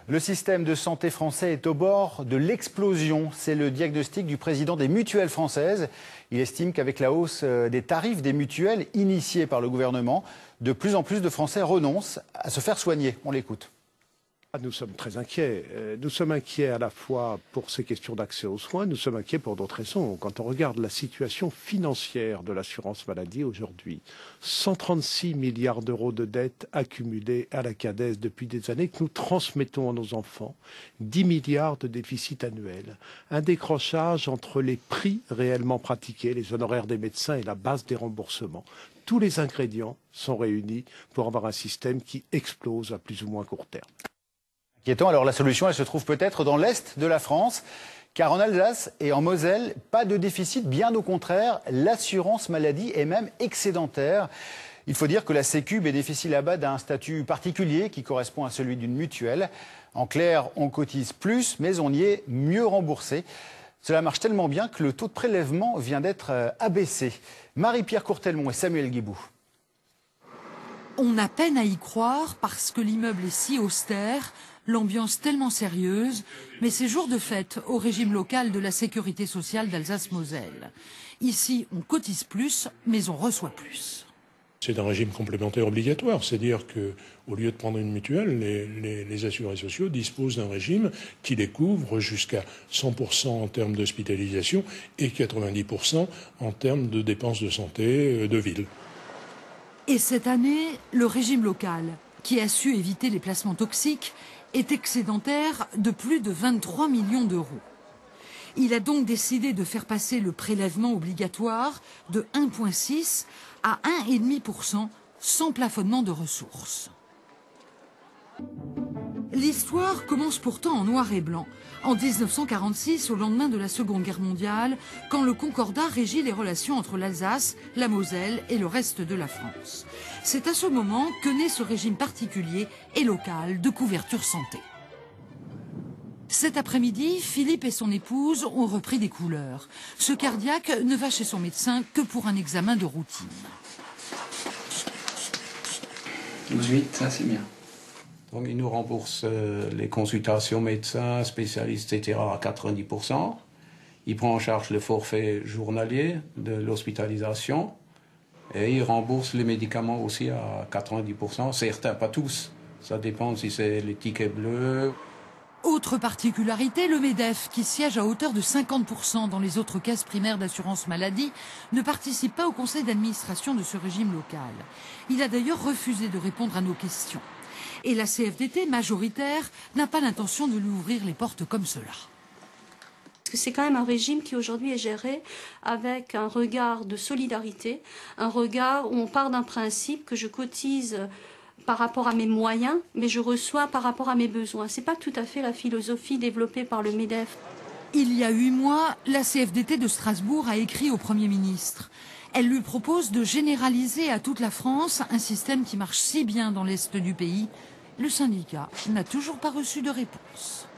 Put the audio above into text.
Le système de santé français est au bord de l'explosion. C'est le diagnostic du président des mutuelles françaises. Il estime qu'avec la hausse des tarifs des mutuelles initiée par le gouvernement, de plus en plus de Français renoncent à se faire soigner. On l'écoute. Nous sommes très inquiets. Nous sommes inquiets à la fois pour ces questions d'accès aux soins, nous sommes inquiets pour d'autres raisons. Quand on regarde la situation financière de l'assurance maladie aujourd'hui, 136 milliards d'euros de dettes accumulées à la CADES depuis des années que nous transmettons à nos enfants, 10 milliards de déficit annuel, un décrochage entre les prix réellement pratiqués, les honoraires des médecins et la base des remboursements. Tous les ingrédients sont réunis pour avoir un système qui explose à plus ou moins court terme. Alors la solution, elle se trouve peut-être dans l'Est de la France, car en Alsace et en Moselle, pas de déficit, bien au contraire, l'assurance maladie est même excédentaire. Il faut dire que la Sécu bénéficie là-bas d'un statut particulier qui correspond à celui d'une mutuelle. En clair, on cotise plus, mais on y est mieux remboursé. Cela marche tellement bien que le taux de prélèvement vient d'être abaissé. Marie-Pierre Courtelmont et Samuel Guibou. On a peine à y croire parce que l'immeuble est si austère, l'ambiance tellement sérieuse, mais c'est jour de fête au régime local de la sécurité sociale d'Alsace-Moselle. Ici, on cotise plus, mais on reçoit plus. C'est un régime complémentaire obligatoire, c'est-à-dire qu'au lieu de prendre une mutuelle, les assurés sociaux disposent d'un régime qui les couvre jusqu'à 100% en termes d'hospitalisation et 90% en termes de dépenses de santé de ville. Et cette année, le régime local, qui a su éviter les placements toxiques, est excédentaire de plus de 23 millions d'euros. Il a donc décidé de faire passer le prélèvement obligatoire de 1,6 à 1,5% sans plafonnement de ressources. L'histoire commence pourtant en noir et blanc. En 1946, au lendemain de la Seconde Guerre mondiale, quand le Concordat régit les relations entre l'Alsace, la Moselle et le reste de la France. C'est à ce moment que naît ce régime particulier et local de couverture santé. Cet après-midi, Philippe et son épouse ont repris des couleurs. Ce cardiaque ne va chez son médecin que pour un examen de routine. 12,8, ça c'est bien. Donc, il nous rembourse les consultations médecins, spécialistes, etc. à 90%. Il prend en charge le forfait journalier de l'hospitalisation. Et il rembourse les médicaments aussi à 90%. Certains, pas tous. Ça dépend si c'est les tickets bleus. Autre particularité, le MEDEF, qui siège à hauteur de 50% dans les autres caisses primaires d'assurance maladie, ne participe pas au conseil d'administration de ce régime local. Il a d'ailleurs refusé de répondre à nos questions. Et la CFDT, majoritaire, n'a pas l'intention de lui ouvrir les portes comme cela. Parce que c'est quand même un régime qui aujourd'hui est géré avec un regard de solidarité, un regard où on part d'un principe que je cotise par rapport à mes moyens, mais je reçois par rapport à mes besoins. Ce n'est pas tout à fait la philosophie développée par le MEDEF. Il y a 8 mois, la CFDT de Strasbourg a écrit au Premier ministre. Elle lui propose de généraliser à toute la France un système qui marche si bien dans l'Est du pays. Le syndicat n'a toujours pas reçu de réponse.